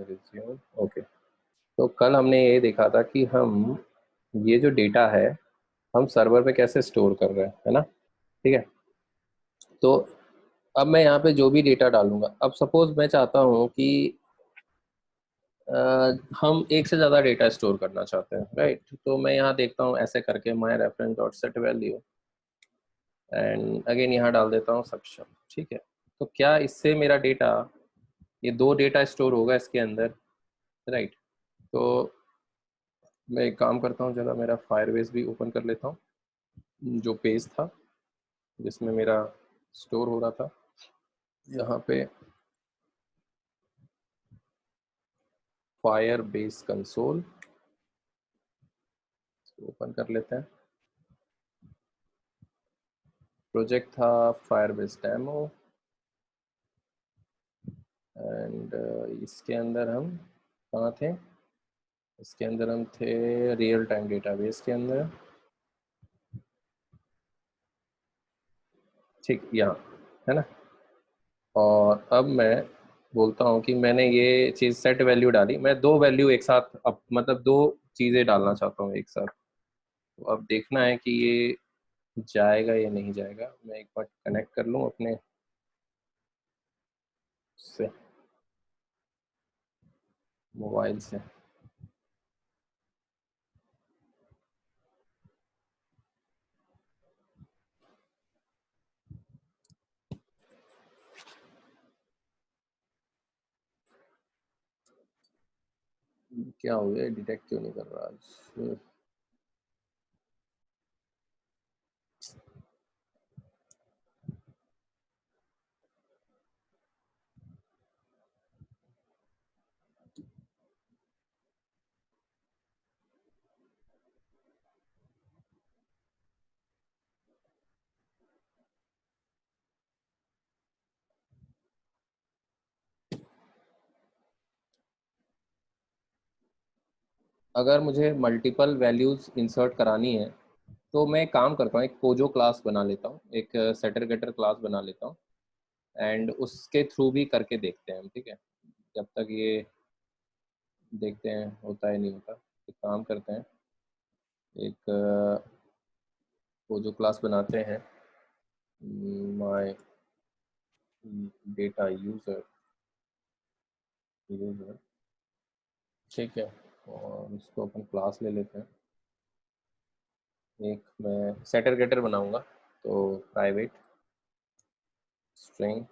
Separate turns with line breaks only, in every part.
Resume. Okay, तो कल हमने ये देखा था कि हम ये जो डेटा है हम सर्वर पे कैसे स्टोर कर रहे हैं, है ना। ठीक है, तो अब मैं यहाँ पे जो भी डेटा डालूंगा, अब सपोज मैं चाहता हूँ कि हम एक से ज़्यादा डेटा स्टोर करना चाहते हैं, राइट। तो मैं यहाँ देखता हूँ ऐसे करके my reference dot set value and again यहाँ डाल देता हूँ सक्षम। ठीक है, तो क्या इससे मेरा डेटा, ये दो डेटा स्टोर होगा इसके अंदर, राइट। तो मैं एक काम करता हूँ, जरा मेरा फायरबेस भी ओपन कर लेता हूँ, जो पेज था जिसमें मेरा स्टोर हो रहा था। यहाँ पे फायरबेस कंसोल ओपन कर लेते हैं। प्रोजेक्ट था फायरबेस डेमो एंड इसके अंदर हम कहाँ थे, इसके अंदर हम थे रियल टाइम डेटाबेस के अंदर। ठीक, यहाँ है ना। और अब मैं बोलता हूँ कि मैंने ये चीज़ सेट वैल्यू डाली, मैं दो वैल्यू एक साथ, अब मतलब दो चीज़ें डालना चाहता हूँ एक साथ। तो अब देखना है कि ये जाएगा या नहीं जाएगा। मैं एक बार कनेक्ट कर लूँ अपने से, मोबाइल से। क्या हो गया, डिटेक्ट क्यों नहीं कर रहा आज। अगर मुझे मल्टीपल वैल्यूज इंसर्ट करानी है तो मैं एक काम करता हूँ, एक पोजो क्लास बना लेता हूँ, एक सेटर गेटर क्लास बना लेता हूँ एंड उसके थ्रू भी करके देखते हैं हम। ठीक है, जब तक ये देखते हैं होता है नहीं होता। एक काम करते हैं, एक पोजो क्लास बनाते हैं, माय डेटा यूज़र यूज़र। ठीक है, और इसको अपन क्लास ले लेते हैं। एक मैं सेटर गेटर बनाऊंगा, तो प्राइवेट स्ट्रिंग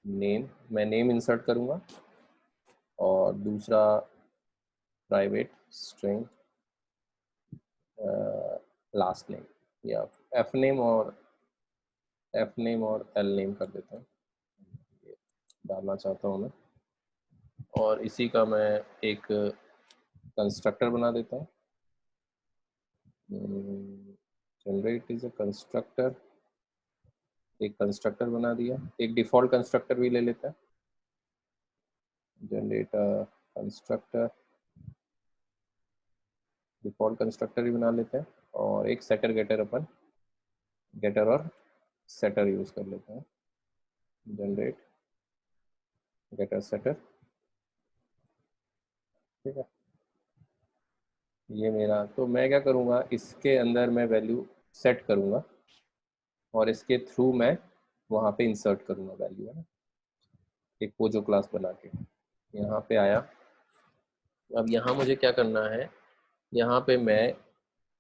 नेम, मैं नेम इंसर्ट करूंगा, और दूसरा प्राइवेट स्ट्रिंग लास्ट नेम, या एफ नेम और एल नेम कर देते हैं, ये डालना चाहता हूँ मैं। और इसी का मैं एक कंस्ट्रक्टर बना देता हूँ, जनरेट इज अ कंस्ट्रक्टर। एक कंस्ट्रक्टर बना दिया, एक डिफॉल्ट कंस्ट्रक्टर भी ले लेते हैं, जनरेट कंस्ट्रक्टर, डिफॉल्ट कंस्ट्रक्टर ही बना लेते हैं। और एक सेटर गेटर, अपन गेटर और सेटर यूज कर लेते हैं, जनरेट गेटर सेटर। ठीक है, ये मेरा, तो मैं क्या करूँगा, इसके अंदर मैं वैल्यू सेट करूँगा और इसके थ्रू मैं वहाँ पे इंसर्ट करूँगा वैल्यू, है ना, एक पोजो क्लास बना के। यहाँ पे आया, अब यहाँ मुझे क्या करना है, यहाँ पे मैं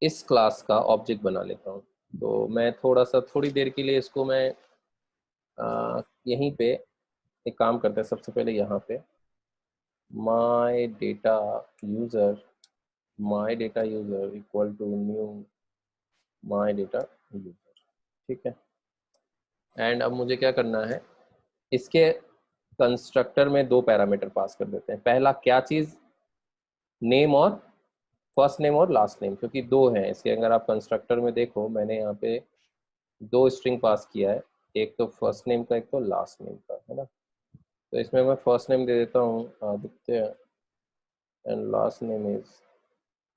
इस क्लास का ऑब्जेक्ट बना लेता हूँ। तो मैं थोड़ा सा, थोड़ी देर के लिए इसको मैं यहीं पे एक काम करते हैं, सबसे पहले यहाँ पे my data user, my data user equal to new my data user. ठीक है, एंड अब मुझे क्या करना है, इसके कंस्ट्रक्टर में दो पैरामीटर पास कर देते हैं। पहला क्या चीज़, नेम और फर्स्ट नेम और लास्ट नेम, क्योंकि दो हैं इसके। अगर आप कंस्ट्रक्टर में देखो, मैंने यहाँ पे दो स्ट्रिंग पास किया है, एक तो फर्स्ट नेम का, एक तो लास्ट नेम का, है ना। तो इसमें मैं फर्स्ट नेम दे देता हूँ Aditya and last name is,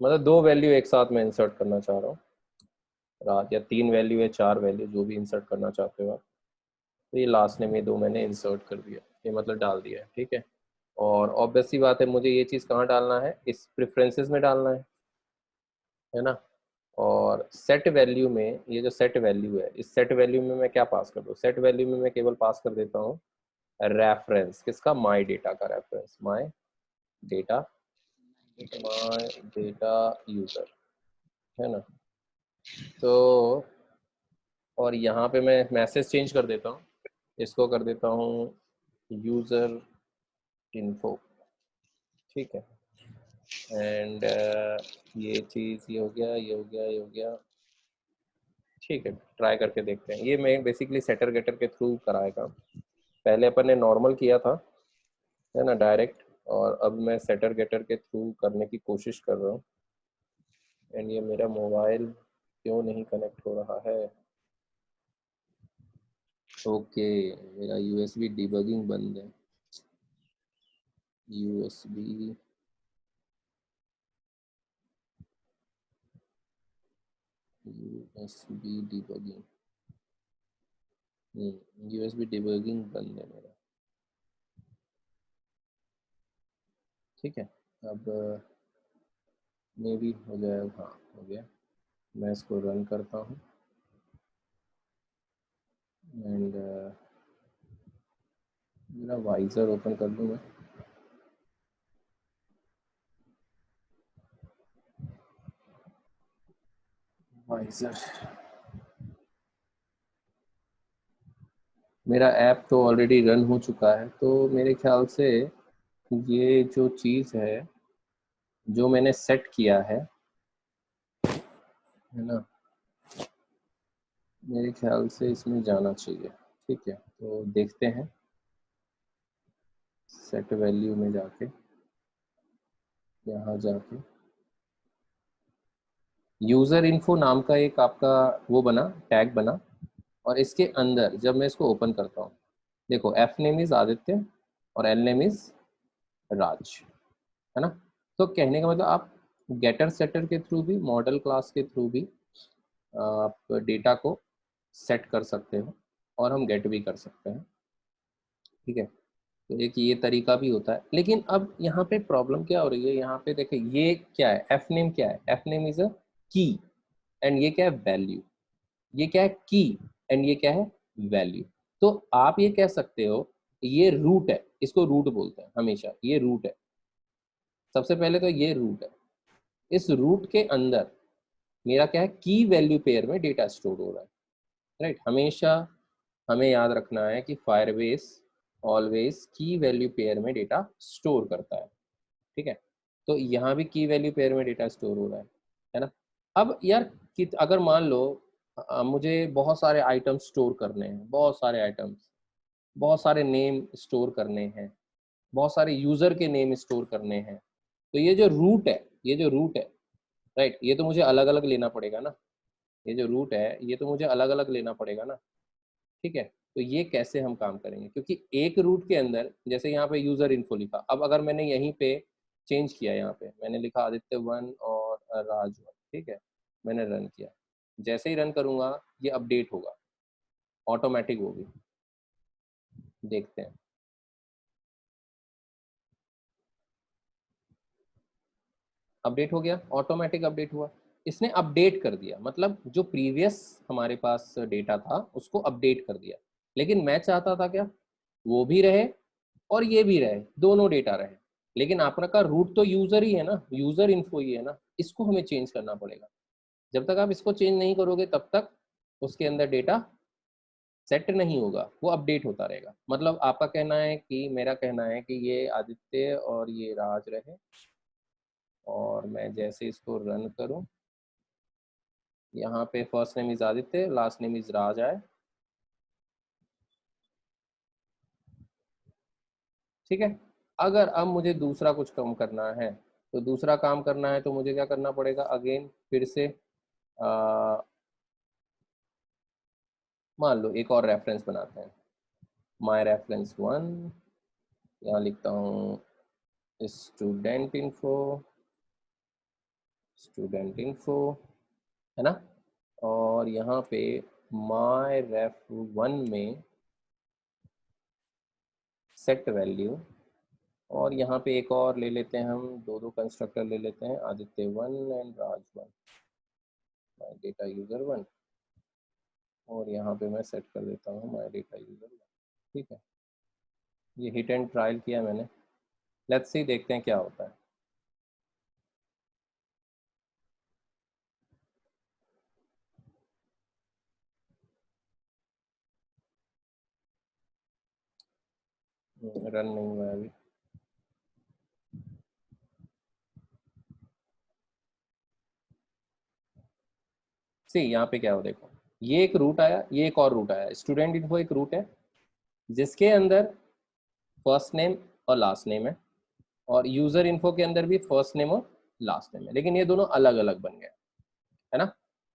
मतलब दो वैल्यू एक साथ मैं इंसर्ट करना चाह रहा हूँ, रात, या तीन वैल्यू या चार वैल्यू जो भी इंसर्ट करना चाहते हो आप। तो ये लास्ट नेम, ये दो मैंने इंसर्ट कर दिया, ये मतलब डाल दिया है। ठीक है, और ऑब्वियस सी बात है मुझे ये चीज़ कहाँ डालना है, इस प्रेफरेंसेस में डालना है ना। और सेट वैल्यू में, ये जो सेट वैल्यू है, इस सेट वैल्यू में मैं क्या पास कर दूँ, सेट वैल्यू में मैं केवल पास कर देता हूँ रेफरेंस, किसका, माई डेटा का रेफरेंस, माई डेटा यूजर, है ना। तो और यहाँ पे मैं मैसेज चेंज कर देता हूँ, इसको कर देता हूँ यूजर इन्फो, ठीक है। एंड ये चीज़, ये हो गया, ये हो गया, ये हो गया, ठीक है। ट्राई करके देखते हैं। ये मैं बेसिकली सेटर गेटर के थ्रू कराया काम, पहले अपन ने नॉर्मल किया था, है ना, डायरेक्ट, और अब मैं सेटर गेटर के थ्रू करने की कोशिश कर रहा हूँ। एंड ये मेरा मोबाइल क्यों नहीं कनेक्ट हो रहा है, ओके, मेरा यूएसबी डिबगिंग बंद है, USB USB debugging, USB debugging बंद है मेरा, ठीक है। अब मे भी हो जाए, हाँ हो गया। मैं इसको रन करता हूँ एंड मेरा वाइजर ओपन कर लूँ मैं, वाइजर, मेरा ऐप तो ऑलरेडी रन हो चुका है, तो मेरे ख्याल से ये जो चीज़ है जो मैंने सेट किया है ना, मेरे ख्याल से इसमें जाना चाहिए, ठीक है। तो देखते हैं सेट वैल्यू में जाके, यहाँ जाके यूज़र इन्फो नाम का एक आपका वो बना, टैग बना, और इसके अंदर जब मैं इसको ओपन करता हूँ, देखो एफ नेम इज आदित्य और एल नेम इज राज, है ना। तो कहने का मतलब आप गेटर सेटर के थ्रू भी, मॉडल क्लास के थ्रू भी आप डेटा को सेट कर सकते हो और हम गेट भी कर सकते हैं, ठीक है। तो एक ये तरीका भी होता है, लेकिन अब यहाँ पे प्रॉब्लम क्या हो रही है, यहाँ पे देखिए ये क्या है, एफ नेम क्या है, एफ नेम इज अ की, एंड ये क्या है, वैल्यू, ये क्या है, की, एंड ये क्या है, वैल्यू। तो आप ये कह सकते हो ये रूट है, इसको रूट बोलते हैं हमेशा, ये रूट है, सबसे पहले तो ये रूट है। इस रूट के अंदर मेरा क्या है, की वैल्यू पेयर में डेटा स्टोर हो रहा है, राइट। हमेशा हमें याद रखना है कि फायरबेस ऑलवेज की वैल्यू पेयर में डेटा स्टोर करता है, ठीक है। तो यहाँ भी की वैल्यू पेयर में डेटा स्टोर हो रहा है ना। अब यार कि अगर मान लो मुझे बहुत सारे आइटम स्टोर करने हैं, बहुत सारे आइटम्स, बहुत सारे नेम स्टोर करने हैं, बहुत सारे यूजर के नेम स्टोर करने हैं, तो ये जो रूट है, ये जो रूट है, राइट, ये तो मुझे अलग अलग लेना पड़ेगा ना, ये जो रूट है ये तो मुझे अलग अलग लेना पड़ेगा ना, ठीक है। तो ये कैसे हम काम करेंगे, क्योंकि एक रूट के अंदर जैसे यहाँ पे यूजर इन्फो लिखा, अब अगर मैंने यहीं पे चेंज किया, यहाँ पे मैंने लिखा आदित्य 1 और राज 1, ठीक है, मैंने रन किया, जैसे ही रन करूंगा ये अपडेट होगा, ऑटोमेटिक होगी, देखते हैं, अपडेट हो गया, ऑटोमेटिक अपडेट हुआ, इसने अपडेट कर दिया, मतलब जो प्रीवियस हमारे पास डेटा था उसको अपडेट कर दिया। लेकिन मैं चाहता था क्या, वो भी रहे और ये भी रहे, दोनों डेटा रहे, लेकिन आपका रूट तो यूजर ही है ना, यूजर इन्फो ही है ना, इसको हमें चेंज करना पड़ेगा। जब तक आप इसको चेंज नहीं करोगे तब तक उसके अंदर डेटा सेट नहीं होगा, वो अपडेट होता रहेगा। मतलब आपका कहना है कि, मेरा कहना है कि ये आदित्य और ये राज रहे, और मैं जैसे इसको रन करूं, यहाँ पे first name is Aditya, last name is Raj आए, ठीक है। अगर अब मुझे दूसरा कुछ कम करना है, तो दूसरा काम करना है तो मुझे क्या करना पड़ेगा, अगेन फिर से मान लो एक और रेफरेंस बनाते हैं, माई रेफरेंस 1, यहाँ लिखता हूँ स्टूडेंट इन्फो, स्टूडेंट इन्फो, है ना। और यहाँ पे माई रेफ 1 में सेट वैल्यू, और यहाँ पे एक और ले लेते हैं, हम दो दो कंस्ट्रक्टर ले लेते हैं, Aditya 1 and Raj 1, my data user 1, और यहाँ पे मैं सेट कर देता हूँ माई डेटा यूजर 1। ठीक है, ये हिट एंड ट्रायल किया मैंने, लेट्स सी, देखते हैं क्या होता है। रन नहीं हुआ है अभी। सी यहाँ पे क्या हो, देखो ये एक रूट आया, ये एक और रूट आया, स्टूडेंट इन्फो एक रूट है जिसके अंदर फर्स्ट नेम और लास्ट नेम है, और यूजर इन्फो के अंदर भी फर्स्ट नेम और लास्ट नेम है, लेकिन ये दोनों अलग अलग बन गए, है ना।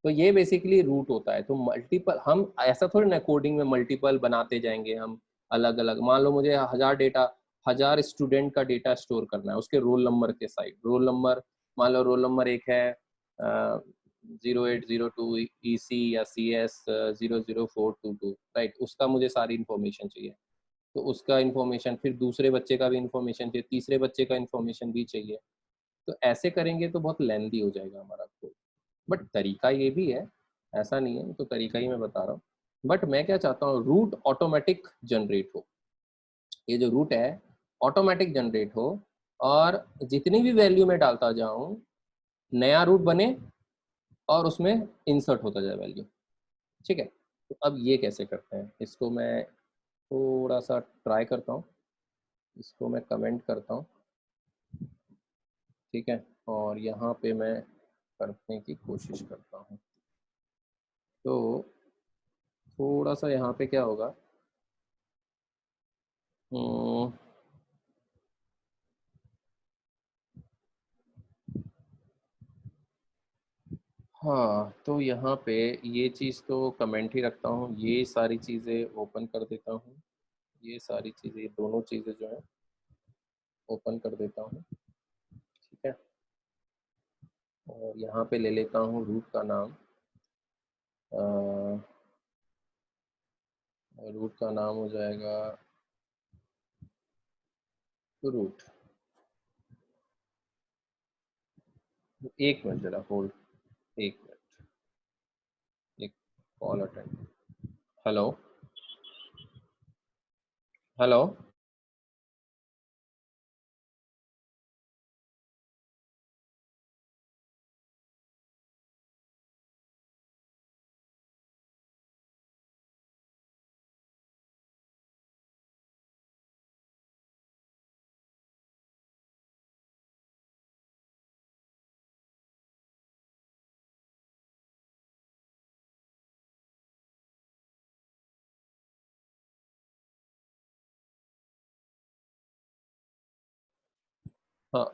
तो ये बेसिकली रूट होता है। तो मल्टीपल, हम ऐसा थोड़ी ना कोडिंग में मल्टीपल बनाते जाएंगे हम, अलग अलग, मान लो मुझे 1000 स्टूडेंट का डेटा स्टोर करना है उसके रोल नंबर के साइड, रोल नंबर, मान लो रोल नंबर एक है 0802 EC या CS 00422, राइट, उसका मुझे सारी इंफॉर्मेशन चाहिए। तो उसका इंफॉर्मेशन, फिर दूसरे बच्चे का भी इंफॉर्मेशन चाहिए, तीसरे बच्चे का इंफॉर्मेशन भी चाहिए। तो ऐसे करेंगे तो बहुत लेंदी हो जाएगा हमारा कोड। बट तरीका ये भी है, ऐसा नहीं है, तो तरीका ही मैं बता रहा हूँ। बट मैं क्या चाहता हूँ, रूट ऑटोमेटिक जनरेट हो, ये जो रूट है ऑटोमेटिक जनरेट हो, और जितनी भी वैल्यू मैं डालता जाऊँ नया रूट बने और उसमें इंसर्ट होता जाए वैल्यू। ठीक है, तो अब ये कैसे करते हैं, इसको मैं थोड़ा सा ट्राई करता हूँ, इसको मैं कमेंट करता हूँ। ठीक है, और यहाँ पे मैं करने की कोशिश करता हूँ। तो थोड़ा सा यहाँ पे क्या होगा, हम्म, हाँ, तो यहाँ पे ये चीज़ तो कमेंट ही रखता हूँ, ये सारी चीज़ें ओपन कर देता हूँ, ये सारी चीज़ें, ये दोनों चीज़ें जो है ओपन कर देता हूँ। ठीक है, और यहाँ पे ले लेता हूँ रूट का नाम, रूट का नाम हो जाएगा रूट। एक मिनट जरा होल्ड, एक मिनट, एक कॉल अटेंड। Hello, hello. हाँ,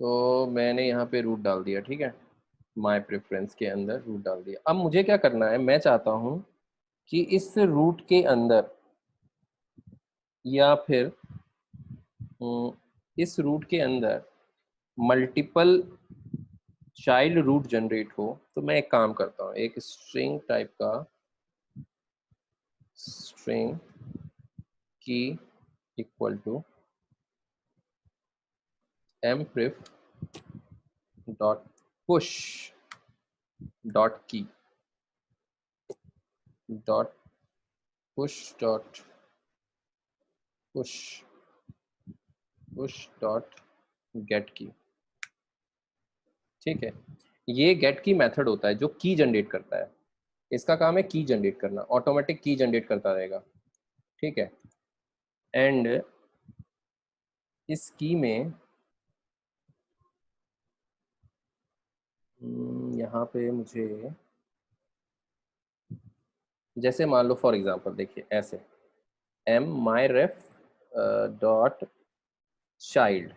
तो मैंने यहाँ पे रूट डाल दिया, ठीक है, माय प्रेफरेंस के अंदर रूट डाल दिया। अब मुझे क्या करना है, मैं चाहता हूँ कि इस रूट के अंदर, या फिर इस रूट के अंदर मल्टीपल चाइल्ड रूट जनरेट हो। तो मैं एक काम करता हूँ, एक स्ट्रिंग टाइप का, string key equal to mpref dot push dot key dot push dot push push dot get key. ठीक है, ये गेट की मेथड होता है जो की जनरेट करता है, इसका काम है की जनरेट करना, ऑटोमेटिक की जनरेट करता रहेगा। ठीक है, एंड इस की में यहाँ पे मुझे, जैसे मान लो फॉर एग्जांपल देखिए ऐसे, am my ref dot child,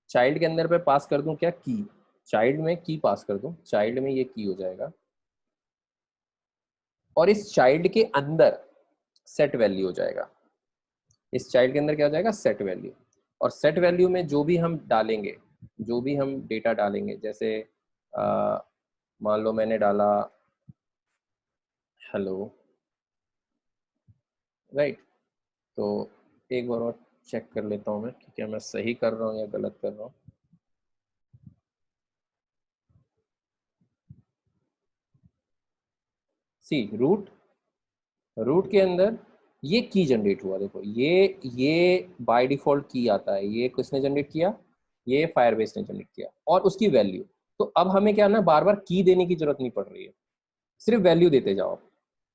child के अंदर पे पास कर दूं क्या, की, चाइल्ड में की पास कर दूं, चाइल्ड में ये की हो जाएगा, और इस चाइल्ड के अंदर सेट वैल्यू हो जाएगा, इस चाइल्ड के अंदर क्या हो जाएगा, सेट वैल्यू। और सेट वैल्यू में जो भी हम डालेंगे, जो भी हम डेटा डालेंगे, जैसे मान लो मैंने डाला हेलो, राइट, तो एक बार और चेक कर लेता हूँ मैं कि क्या मैं सही कर रहा हूँ या गलत कर रहा हूँ। सी रूट के अंदर ये की जनरेट हुआ, देखो ये बाय डिफॉल्ट की आता है, ये किसने जनरेट किया, ये फायरबेस ने जनरेट किया, और उसकी वैल्यू। तो अब हमें क्या ना बार बार की देने की जरूरत नहीं पड़ रही है, सिर्फ वैल्यू देते जाओ,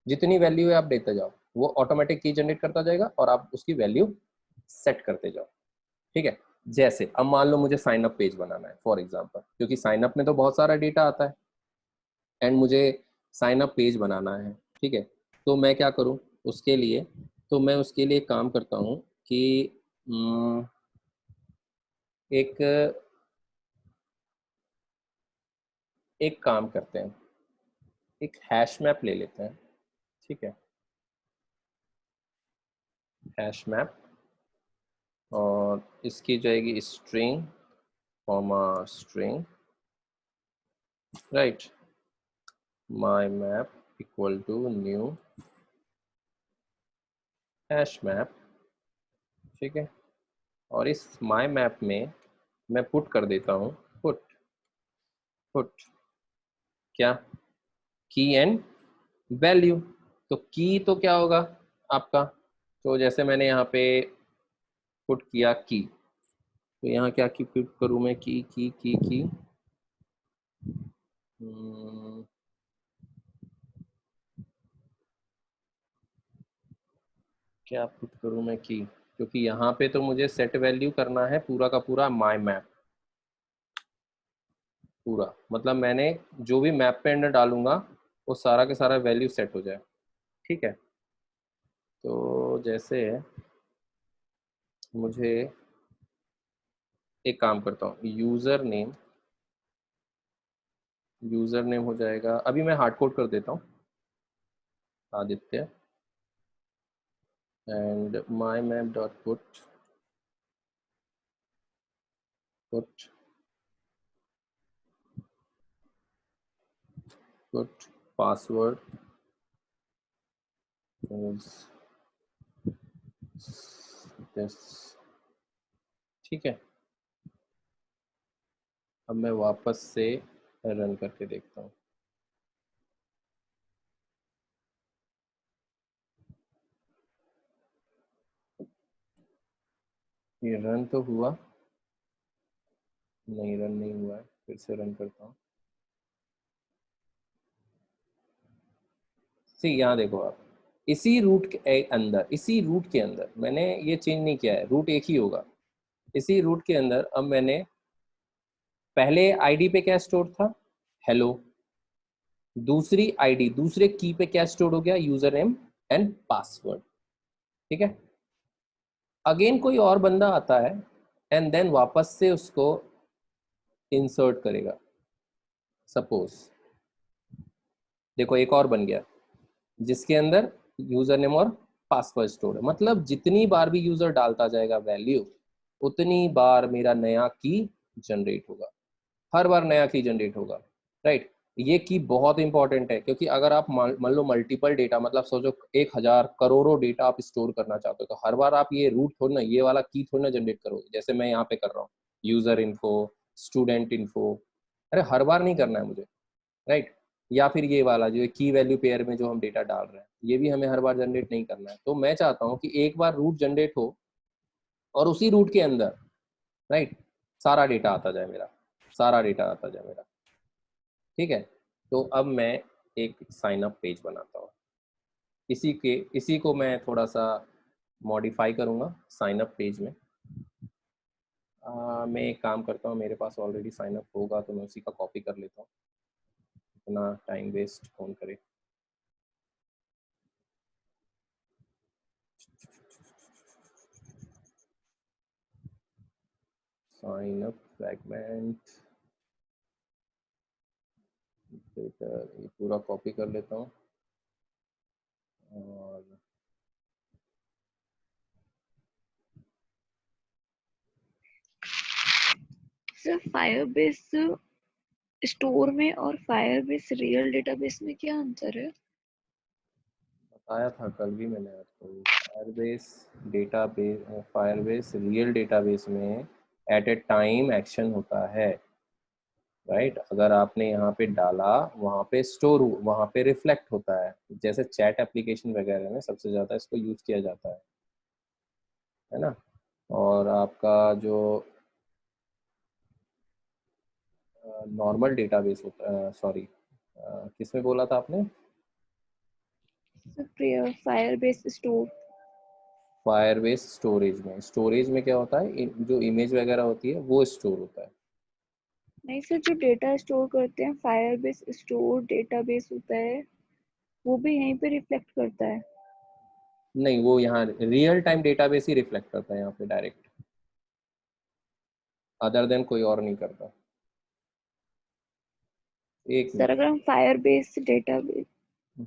जितनी वैल्यू है आप देते जाओ, वो ऑटोमेटिक की जनरेट करता जाएगा और आप उसकी वैल्यू सेट करते जाओ। ठीक है, जैसे अब मान लो मुझे साइन अप पेज बनाना है फॉर एग्जांपल, क्योंकि साइन अप में तो बहुत सारा डेटा आता है एंड मुझे साइन अप पेज बनाना है। ठीक है, तो मैं क्या करूं उसके लिए, तो मैं उसके लिए काम करता हूं कि एक एक काम करते हैं, एक हैश मैप ले लेते हैं। ठीक है, हैश मैप, और इसकी जाएगी string comma string, right, my map equal to new hash map. ठीक है, और इस माई मैप में मैं पुट कर देता हूँ, पुट पुट क्या, की एंड वैल्यू। तो की तो क्या होगा आपका, तो जैसे मैंने यहाँ पे पुट किया की, तो यहाँ क्या की पुट करूँ मैं, की क्या पुट करूँ मैं की, क्योंकि यहाँ पे तो मुझे सेट वैल्यू करना है पूरा का पूरा माई मैप, पूरा मतलब मैंने जो भी मैप पे अंदर डालूंगा वो सारा के सारा वैल्यू सेट हो जाए। ठीक है, तो जैसे मुझे एक काम करता हूँ, यूजर नेम हो जाएगा, अभी मैं हार्ड कोड कर देता हूँ, Aditya, and my map dot put put password is this. ठीक है, अब मैं वापस से रन करके देखता हूँ। ये रन तो हुआ, नहीं रन नहीं हुआ है, फिर से रन करता हूँ। सी यहाँ देखो आप, इसी रूट के अंदर, इसी रूट के अंदर मैंने ये चेंज नहीं किया है, रूट एक ही होगा। इसी रूट के अंदर अब मैंने पहले आईडी पे क्या स्टोर था, हेलो, दूसरी आईडी दूसरे की पे क्या स्टोर हो गया, यूजर नेम एंड पासवर्ड। ठीक है, अगेन कोई और बंदा आता है एंड देन वापस से उसको इंसर्ट करेगा, सपोज देखो एक और बन गया जिसके अंदर यूजर नेम और पासवर्ड स्टोर है, मतलब जितनी बार भी यूजर डालता जाएगा वैल्यू, उतनी बार मेरा नया की जनरेट होगा, हर बार नया की जनरेट होगा, राइट। ये की बहुत इंपॉर्टेंट है, क्योंकि अगर आप मान लो मल्टीपल डेटा, मतलब सोचो 1000 करोड़ों डेटा आप स्टोर करना चाहते हो, तो हर बार आप ये रूट थोड़ा ना, ये वाला की थोड़ा ना जनरेट करोगे, जैसे मैं यहाँ पे कर रहा हूँ, यूजर इन्फो, स्टूडेंट इन्फो, अरे हर बार नहीं करना है मुझे, राइट। या फिर ये वाला जो की वैल्यू पेयर में जो हम डेटा डाल रहे हैं, ये भी हमें हर बार जनरेट नहीं करना है। तो मैं चाहता हूँ कि एक बार रूट जनरेट हो और उसी रूट के अंदर, राइट, सारा डेटा आता जाए मेरा, सारा डेटा आता जाए मेरा। ठीक है, तो अब मैं एक साइन अप पेज बनाता हूँ, इसी को मैं थोड़ा सा मॉडिफाई करूँगा साइन अप पेज में। मैं एक काम करता हूँ, मेरे पास ऑलरेडी साइन अप होगा तो मैं उसी का कॉपी कर लेता हूँ, इतना टाइम वेस्ट कौन करे। साइन अप फ्रैगमेंट, ये पूरा कॉपी कर लेता हूँ, और
सर फायरबेस स्टोर में और फायरबेस रियल डेटाबेस में क्या अंतर है?
बताया था कल भी मैंने आपको। फायरबेस रियल डेटाबेस में एट ए टाइम एक्शन होता है, राइट। अगर आपने यहाँ पे डाला, वहाँ पे स्टोर, वहाँ पे रिफ्लेक्ट होता है। जैसे चैट एप्लीकेशन वगैरह में सबसे ज़्यादा इसको यूज़ किया जाता है ना। और आपका जो नॉर्मल डेटाबेस होता है, सॉरी किसमें बोला था आपने?
Firebase store.
फायरबेस स्टोरेज में क्या होता है, जो इमेज वगैरह होती है वो स्टोर होता है।
नहीं सर, जो डेटा स्टोर करते हैं फायरबेस स्टोर डेटाबेस होता है, वो भी यहीं पे रिफ्लेक्ट करता है।
नहीं, वो यहाँ रियल टाइम डेटाबेस ही रिफ्लेक्ट करता है यहाँ पे डायरेक्ट, अदर देन कोई और नहीं करता। एक
सर
मिनट।
अगर हम फायरबेस डेटाबेस,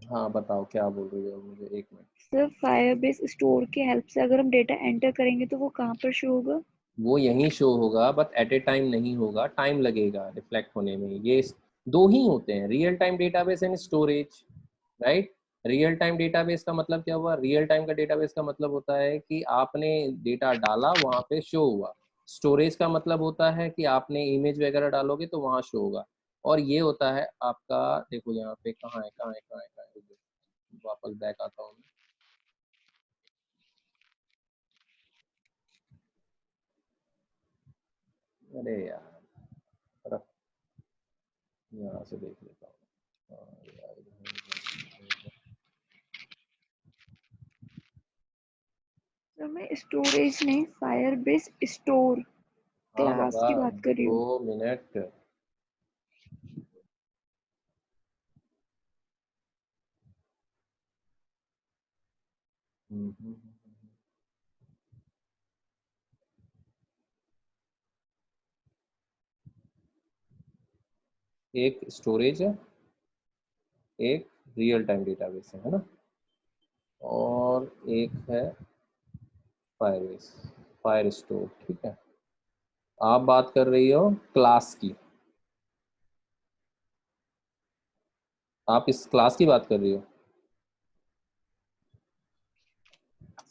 हाँ बताओ क्या बोल रही हो मुझे, एक मिनट।
सर फायरबेस स्टोर की हेल्प से अगर हम डेटा एंटर करेंगे तो वो कहाँ पर शो होगा?
वो यहीं शो होगा, बट एट ए टाइम नहीं होगा, टाइम लगेगा रिफ्लेक्ट होने में। ये दो ही होते हैं, real time database and storage, right. Real time database का मतलब क्या हुआ? रियल टाइम का डेटाबेस का मतलब होता है कि आपने डेटा डाला वहाँ पे शो हुआ। स्टोरेज का मतलब होता है कि आपने इमेज वगैरह डालोगे तो वहाँ शो होगा। और ये होता है आपका, देखो यहाँ पे कहाँ है, वापस बैक आता हूँ। अरे यार, रख, यहाँ से देख लेता हूँ। हाँ यार,
सर मैं स्टोरेज नहीं, फायरबेस स्टोर
हाँ
क्लास
बाबा,
की बात कर रही हूँ।
2 मिनट। एक स्टोरेज है, एक रियल टाइम डेटाबेस है ना, और एक है फायरबेस, फायर स्टोर, ठीक है। आप बात कर रही हो क्लास की, आप इस क्लास की बात कर रही हो।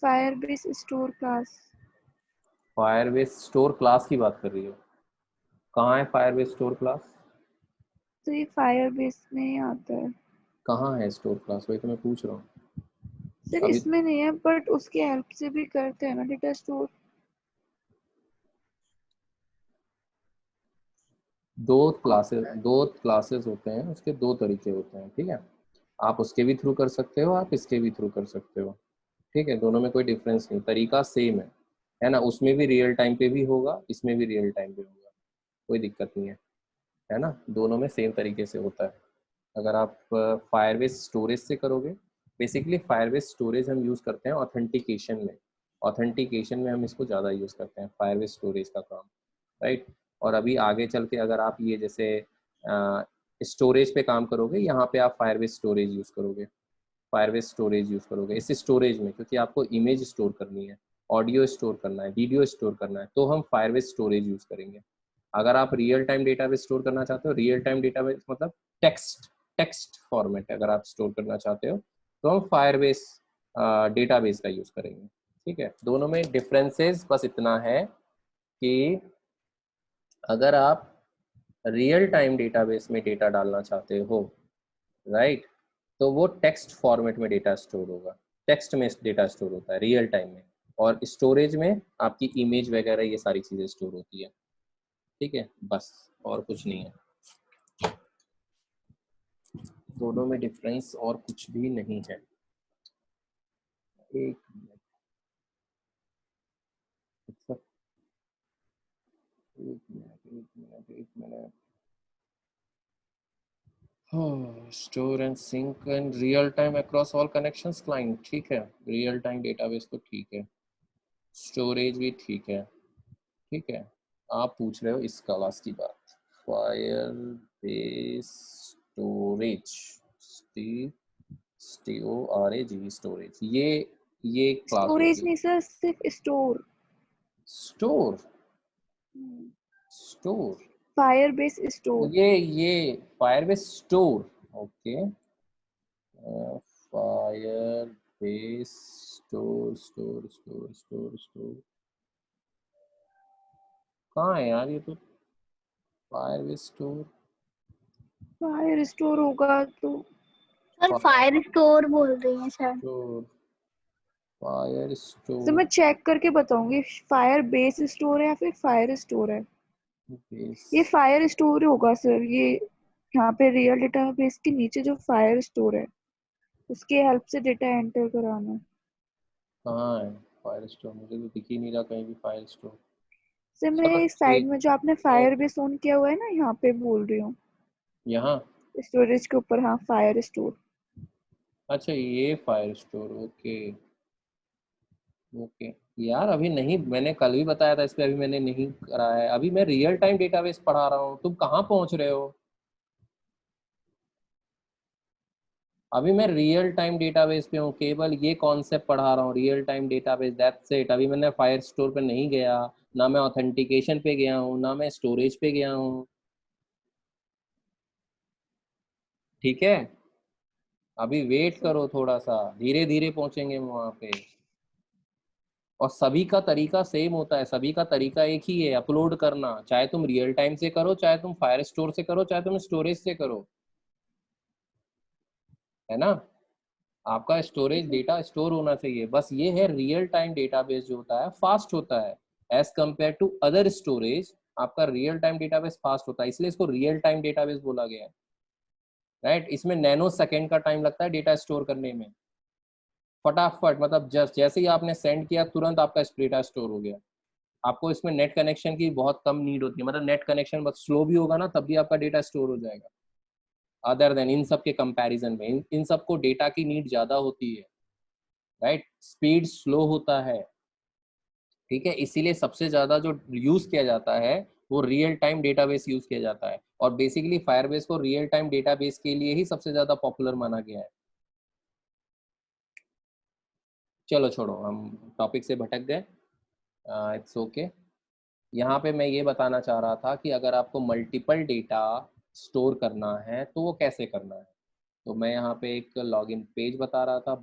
Firebase store class.
Firebase store class की बात कर रही हो। कहाँ है फायरबेस स्टोर क्लास?
तो ये फायरबेस में ही आता है।
कहाँ है स्टोर क्लास, वही तो मैं पूछ रहा हूँ।
सर
अभी
इसमें नहीं है, बट उसकी हेल्प से भी करते हैं ना डेटा स्टोर।
दो क्लासेस होते हैं, उसके दो तरीके होते हैं, ठीक है। आप उसके भी थ्रू कर सकते हो, आप इसके भी थ्रू कर सकते हो, ठीक है। दोनों में कोई डिफरेंस नहीं, तरीका सेम है ना। उसमें भी रियल टाइम पे भी होगा, इसमें भी रियल टाइम पे होगा, कोई दिक्कत नहीं है ना। दोनों में सेम तरीके से होता है। अगर आप फायरबेस स्टोरेज से करोगे, बेसिकली फायरबेस स्टोरेज हम यूज़ करते हैं ऑथेंटिकेशन में। ऑथेंटिकेशन में हम इसको ज़्यादा यूज़ करते हैं, फायरबेस स्टोरेज का काम, राइट। और अभी आगे चल के अगर आप ये जैसे स्टोरेज पे काम करोगे, यहाँ पे आप फायरबेस स्टोरेज यूज़ करोगे, फायरबेस स्टोरेज यूज़ करोगे इस स्टोरेज में, क्योंकि आपको इमेज स्टोर करनी है, ऑडियो स्टोर करना है, वीडियो स्टोर करना है, तो हम फायरबेस स्टोरेज यूज़ करेंगे। अगर आप रियल टाइम डेटाबेस स्टोर करना चाहते हो, रियल टाइम डेटाबेस मतलब टेक्स्ट टेक्स्ट फॉर्मेट अगर आप स्टोर करना चाहते हो, तो हम फायरबेस डेटाबेस का यूज़ करेंगे, ठीक है। दोनों में डिफरेंसेस बस इतना है कि अगर आप रियल टाइम डेटाबेस में डेटा डालना चाहते हो, राइट, तो वो टेक्स्ट फॉर्मेट में डेटा स्टोर होगा, टेक्स्ट में डेटा स्टोर होता है रियल टाइम में। और स्टोरेज में आपकी इमेज वगैरह ये सारी चीज़ें स्टोर होती है, ठीक है, बस और कुछ नहीं है। दोनों में डिफरेंस और कुछ भी नहीं है। एक मिनट, एक minute. Store and sync and real time across all connections client, ठीक है। रियल टाइम डेटाबेस तो ठीक है, स्टोरेज भी ठीक है, ठीक है। आप पूछ रहे हो इस क्लास की बात, Firebase storage, STORAGE storage, ये क्लास
स्टोरेज
होती है।
नहीं सर, सिर्फ store.
Store, store,
Firebase store.
ये Firebase store, okay. Firebase store कहाँ है यार, ये तो फायरबेस स्टोर
फायर स्टोर होगा तो
सर फायर स्टोर बोल रही हैं सर।
स्टोर फायर
तो मैं
स्टोर
चेक करके बताऊंगी फायर बेस स्टोर है या फिर फायर स्टोर है।
बेस
ये फायर स्टोर होगा सर। ये यहाँ पे रियल डेटाबेस के नीचे जो फायर स्टोर है उसके हेल्प से डेटा एंटर कराना है।
कहाँ है फायर स्टोर? मुझे तो दिख ही नहीं रहा कहीं भी फायर स्टोर।
सर मैं
चलो
इस साइड
एक
में जो आपने
तो
फायर बेस ऑन किया हुआ है ना यहाँ पे बोल रही हूँ।
यहाँ,
स्टोरेज के ऊपर, हाँ फायर स्टोर।
अच्छा ये फायर स्टोर, ओके ओके। यार अभी नहीं, मैंने कल भी बताया था इस पे, अभी मैंने नहीं करा है। अभी मैं रियल टाइम डेटाबेस पढ़ा रहा हूँ, तुम कहाँ पहुँच रहे हो? अभी मैं रियल टाइम डेटाबेस पे हूँ, केवल ये कॉन्सेप्ट पढ़ा रहा हूँ, real time database, that's it. अभी मैंने फायर स्टोर पे नहीं गया, ना मैं ऑथेंटिकेशन पे गया हूँ, ना मैं स्टोरेज पे गया हूँ। ठीक है, अभी वेट करो थोड़ा सा, धीरे धीरे पहुंचेंगे वहां पे। और सभी का तरीका सेम होता है, सभी का तरीका एक ही है, अपलोड करना। चाहे तुम रियल टाइम से करो, चाहे तुम फायर स्टोर से करो, चाहे तुम स्टोरेज से करो, है ना। आपका स्टोरेज डेटा स्टोर होना चाहिए, बस ये है रियल टाइम डेटाबेस जो होता है फास्ट होता है as compare to other storage. आपका रियल टाइम डेटाबेस फास्ट होता है, इसलिए इसको रियल टाइम डेटाबेस बोला गया है, राइट। इसमें नैनो सेकेंड का टाइम लगता है डेटा स्टोर करने में, फटाफट, मतलब जस्ट जैसे ही आपने सेंड किया तुरंत आपका डेटा स्टोर हो गया। आपको इसमें नेट कनेक्शन की बहुत कम नीड होती है, मतलब नेट कनेक्शन बहुत स्लो भी होगा ना तब भी आपका डेटा स्टोर हो जाएगा। अदर देन इन सब के कंपैरिजन में इन सबको डेटा की नीड ज़्यादा होती है, राइट। स्पीड स्लो होता है, ठीक है। इसीलिए सबसे ज़्यादा जो यूज़ किया जाता है वो रियल टाइम डेटाबेस यूज़ किया जाता है, और बेसिकली फायरबेस को रियल टाइम डेटाबेस के लिए ही सबसे ज़्यादा पॉपुलर माना गया है। चलो छोड़ो, हम टॉपिक से भटक गए, इट्स ओके। यहाँ पे मैं ये बताना चाह रहा था कि अगर आपको मल्टीपल डेटा स्टोर करना है तो वो कैसे करना है। तो मैं यहाँ पे एक लॉगिन पेज बना रहा था,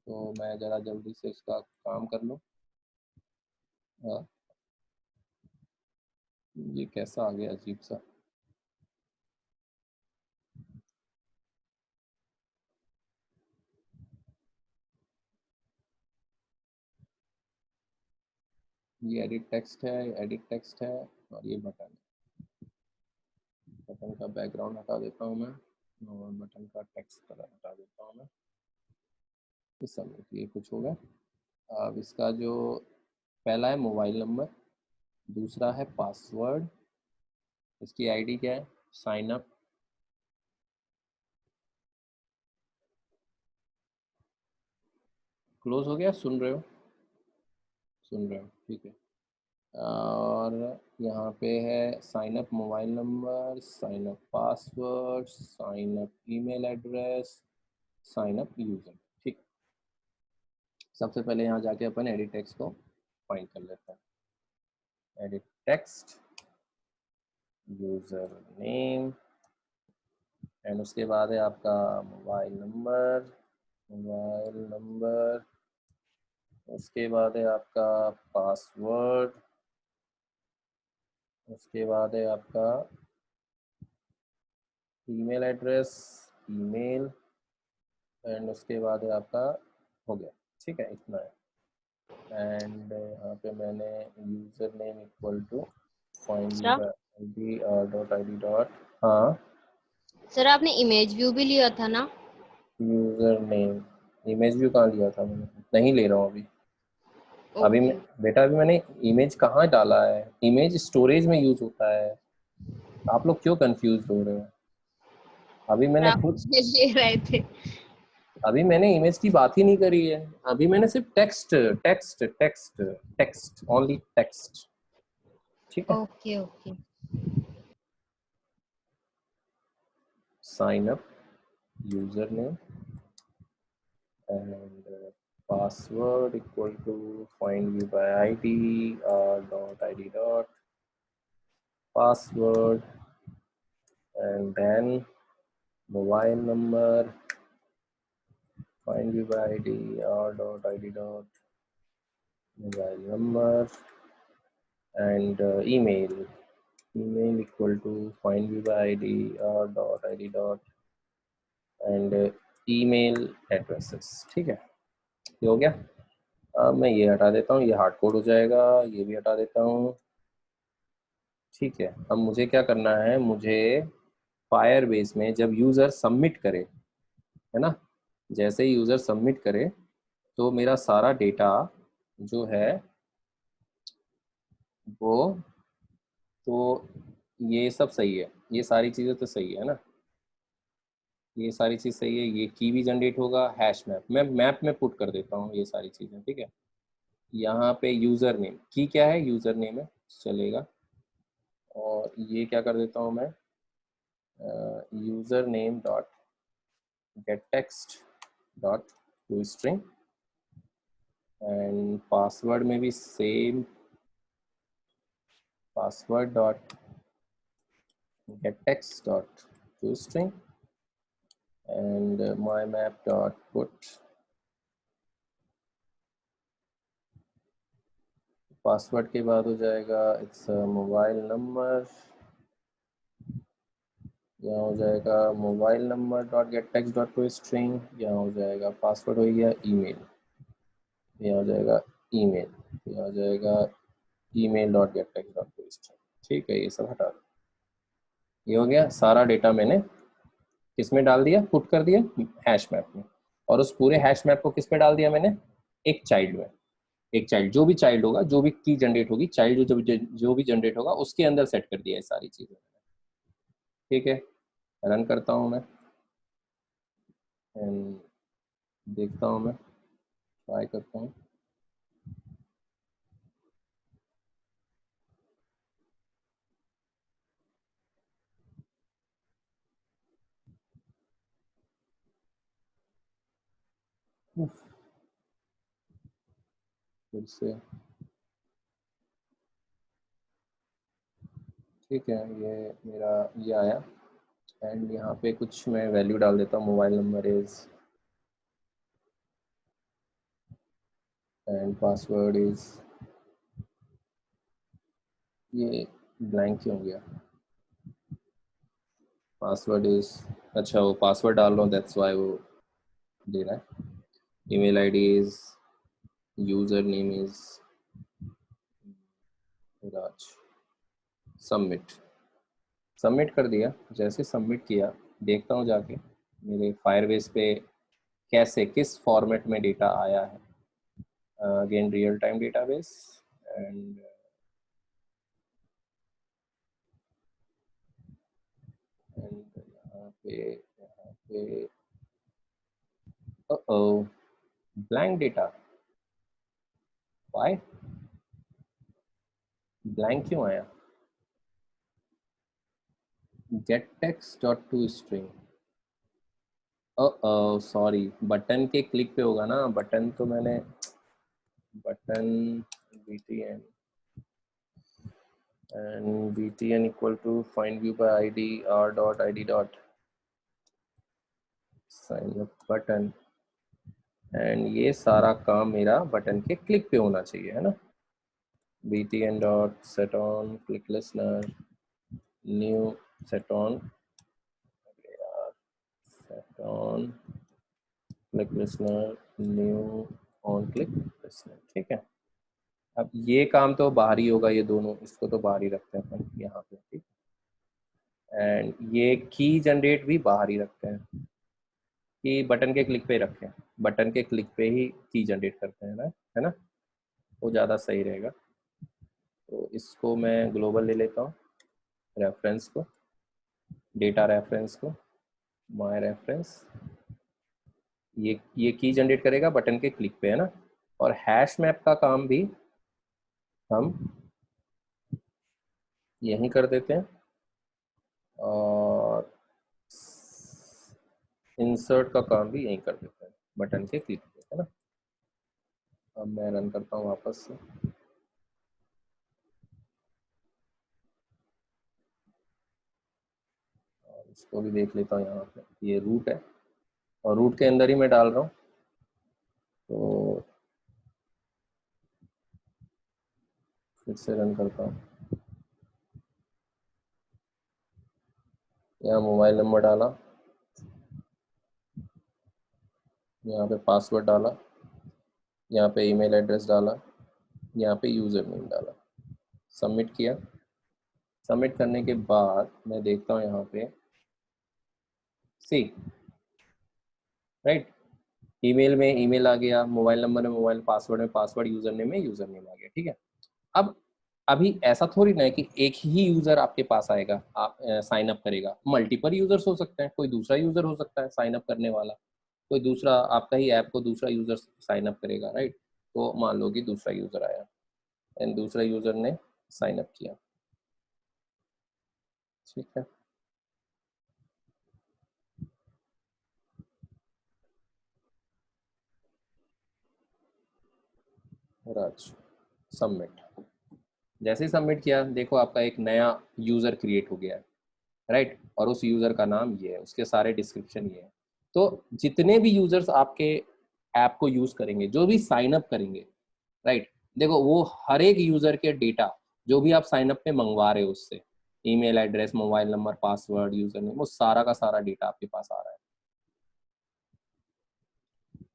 तो मैं ज़रा जल्दी से उसका काम कर लूँ। ये कैसा आ गया अजीब सा। ये एडिट टेक्स्ट है, और ये बटन का बैकग्राउंड हटा देता हूँ मैं, और बटन का टेक्स्ट कलर हटा देता हूँ मैं। इस समय ये कुछ होगा। अब इसका जो पहला है मोबाइल नंबर, दूसरा है पासवर्ड, इसकी आईडी क्या है, साइन अप। क्लोज हो गया, सुन रहे हो? सुन रहे हो, ठीक है। और यहाँ पे है sign up mobile number, sign up password, sign up email address, sign up user, ठीक। सबसे पहले यहाँ जाके अपन एडिट टेक्स्ट को फाइंड कर लेते हैं। Edit text, user name, and उसके बाद है आपका मोबाइल नंबर, उसके बाद है आपका पासवर्ड, उसके बाद है आपका ईमेल एड्रेस, ईमेल, एंड उसके बाद है आपका, हो गया, ठीक है, इतना है। एंड यहाँ पे मैंने user name equal to find
sir
id dot id dot, हाँ
सर आपने इमेज व्यू भी लिया था ना?
यूज़र नेम, इमेज व्यू कहाँ लिया था मैंने? नहीं ले रहा हूँ अभी। अभी मैं
ओके।
बेटा, अभी मैंने इमेज कहाँ डाला है? इमेज स्टोरेज में यूज होता है, आप लोग क्यों कंफ्यूज हो रहे हो? अभी
सर
मैंने
आप
खुद,
उसमें ले रहे थे।
अभी मैंने इमेज की बात ही नहीं करी है। अभी मैंने सिर्फ text text text text only text, ठीक है।
Okay okay.
Sign up, user name, and password equal to find you by id dot id dot password, and then mobile number, find view by id r dot id dot mobile number and email equal to find view by id r dot id dot and email addresses। ठीक है, ये हो गया। अब मैं ये हटा देता हूँ, ये हार्ड कोड हो जाएगा, ये भी हटा देता हूँ। ठीक है, अब मुझे क्या करना है, मुझे फायरबेस में जब यूज़र सबमिट करे, है ना, जैसे ही यूज़र सबमिट करे तो मेरा सारा डेटा जो है वो, तो ये सब सही है, ये सारी चीज़ें तो सही है ना, ये सारी चीज़ सही है। ये की भी जनरेट होगा, हैश मैप, मैं मैप में पुट कर देता हूँ ये सारी चीज़ें। ठीक है, यहाँ पे यूज़र नेम, की क्या है, यूज़र नेम है, चलेगा। और ये क्या कर देता हूँ मैं, user name dot gate text dot to string and password में भी same, password dot gate text dot to string and my map dot put password के बाद हो जाएगा इट्स मोबाइल नंबर, यहाँ हो जाएगा mobile number dot gate text dot to string, यहाँ हो जाएगा पासवर्ड हो गया ईमेल, यहाँ हो जाएगा ईमेल, यहाँ हो जाएगा email dot gate text dot to string. ठीक है, ये सब हटा दो। ये हो गया, सारा डेटा मैंने किस में डाल दिया, पुट कर दिया हैश मैप में। और उस पूरे हैश मैप को किस में डाल दिया मैंने, एक चाइल्ड में। एक चाइल्ड, जो भी चाइल्ड होगा, जो भी की जनरेट होगी, चाइल्ड जो भी जनरेट होगा उसके अंदर सेट कर दिया है सारी चीजें। ठीक है, रन करता हूँ मैं एंड देखता हूँ, मैं ट्राई करता हूँ। फिर से ठीक है, ये मेरा ये आया एंड यहाँ पे कुछ मैं वैल्यू डाल देता हूँ, mobile number is and password is, ये ब्लैंक क्यों हो गया, पासवर्ड इज, अच्छा वो पासवर्ड डाल रहा हूँ दैट्स वाई वो दे रहा है। Email ID is, user name is Raj, submit, submit कर दिया। जैसे सबमिट किया, देखता हूँ जाके मेरे फायरबेस पे कैसे, किस फॉर्मेट में डेटा आया है। Again real time database and यहाँ पे ब्लैंक डेटा, वाई ब्लैंक क्यों आया, gate text dot to string, sorry button के क्लिक पे होगा ना, बटन तो मैंने, button btn and btn equal to find view by id r dot id dot sign up button and ये सारा काम मेरा बटन के क्लिक पे होना चाहिए, है ना। btn dot set on click listener new set on click listener new on click listener। ठीक है, अब ये काम तो बाहर ही होगा, ये दोनों, इसको तो बाहर ही रखते हैं अपन यहाँ पे। ठीक, एंड ये की जनरेट भी बाहर ही रखते हैं, कि बटन के क्लिक पे ही रखें, बटन के क्लिक पे ही की जनरेट करते हैं ना, है ना, वो ज़्यादा सही रहेगा। तो इसको मैं ग्लोबल ले लेता हूँ, रेफरेंस को, डेटा रेफरेंस को, माय रेफरेंस, ये की जनरेट करेगा बटन के क्लिक पे, है ना। और हैश मैप का काम भी हम यहीं कर देते हैं और इंसर्ट का काम भी यहीं कर देते हैं बटन के क्लिक पे, है ना। अब मैं रन करता हूँ वापस से, और इसको भी देख लेता हूँ। यहाँ पे ये रूट है और रूट के अंदर ही मैं डाल रहा हूँ फिर से रन करता हूँ। यहाँ मोबाइल नंबर डाला, यहाँ पे पासवर्ड डाला, यहाँ पे ईमेल एड्रेस डाला, यहाँ पे यूज़र नेम डाला, सबमिट किया। सबमिट करने के बाद मैं देखता हूँ यहाँ पे सी राइट, ईमेल में ईमेल आ गया, मोबाइल नंबर में मोबाइल, पासवर्ड में पासवर्ड, यूज़र नेम में यूज़र नेम आ गया। ठीक है, अब अभी ऐसा थोड़ी ना है कि एक ही यूज़र आपके पास आएगा, आप साइन अप करेगा। मल्टीपल यूज़र्स हो सकते हैं, कोई दूसरा यूज़र हो सकता है साइन अप करने वाला, कोई दूसरा आपका ही ऐप को दूसरा यूज़र साइन अप करेगा, राइट। तो मान लो कि दूसरा यूज़र आया एंड दूसरा यूज़र ने साइन अप किया। ठीक है, राज, सबमिट। जैसे ही सबमिट किया, देखो आपका एक नया यूज़र क्रिएट हो गया है, राइट। और उस यूज़र का नाम ये है, उसके सारे डिस्क्रिप्शन ये है। तो जितने भी यूज़र्स आपके ऐप को यूज़ करेंगे, जो भी साइन अप करेंगे, राइट, देखो वो हर एक यूज़र के डेटा जो भी आप साइन अप पे मंगवा रहे हो उससे, email address, mobile number, password, user name, वो सारा का सारा डेटा आपके पास आ रहा है।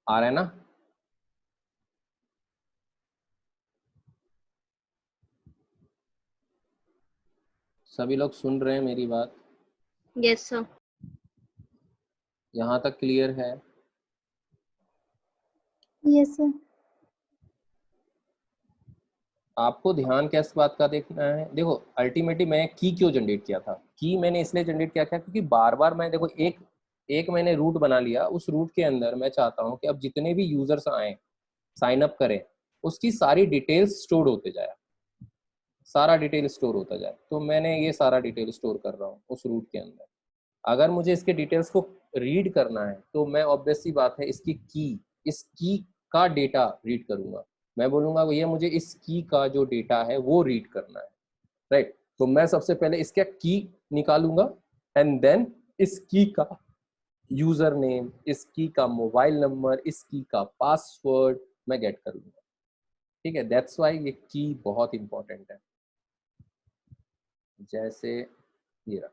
आ रहा है ना? सभी लोग सुन रहे हैं मेरी बात?
Yes sir.
यहाँ तक क्लियर है?
Yes sir.
आपको ध्यान किस बात का देखना है? देखो अल्टीमेटली मैं की क्यों जनरेट किया था? की मैंने इसलिए जनरेट किया था क्योंकि बार बार मैं, देखो एक मैंने रूट बना लिया, उस रूट के अंदर मैं चाहता हूँ कि अब जितने भी यूजर्स आए, साइन अप करें, उसकी सारी डिटेल्स स्टोर होते जाए, सारा डिटेल स्टोर होता जाए। तो मैंने ये सारा डिटेल स्टोर कर रहा हूँ उस रूट के अंदर। अगर मुझे इसके डिटेल्स को रीड करना है तो मैं ऑब्वियस सी बात है इसकी इस की का डेटा रीड करूंगा। मैं बोलूंगा ये मुझे इस की का जो डेटा है वो रीड करना है, राइट। तो मैं सबसे पहले इसका की निकालूंगा एंड देन इस की का यूजर नेम, इस की का मोबाइल नंबर, इस की का पासवर्ड मैं गेट करूंगा। ठीक है, दैट्स वाई ये की बहुत इंपॉर्टेंट है। जैसे ये रहा,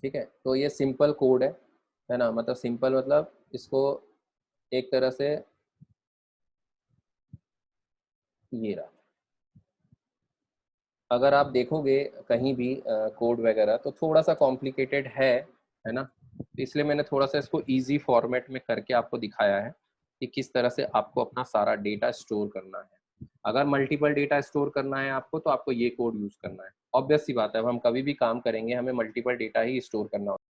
ठीक है। तो ये सिंपल कोड है ना, मतलब सिंपल मतलब इसको एक तरह से ये रहा। अगर आप देखोगे कहीं भी कोड वगैरह तो थोड़ा सा कॉम्प्लिकेटेड है ना। तो इसलिए मैंने थोड़ा सा इसको इजी फॉर्मेट में करके आपको दिखाया है कि किस तरह से आपको अपना सारा डेटा स्टोर करना है। अगर मल्टीपल डेटा स्टोर करना है आपको तो आपको ये कोड यूज करना है। ऑब्वियस सी बात है, अब हम कभी भी काम करेंगे हमें मल्टीपल डेटा ही स्टोर करना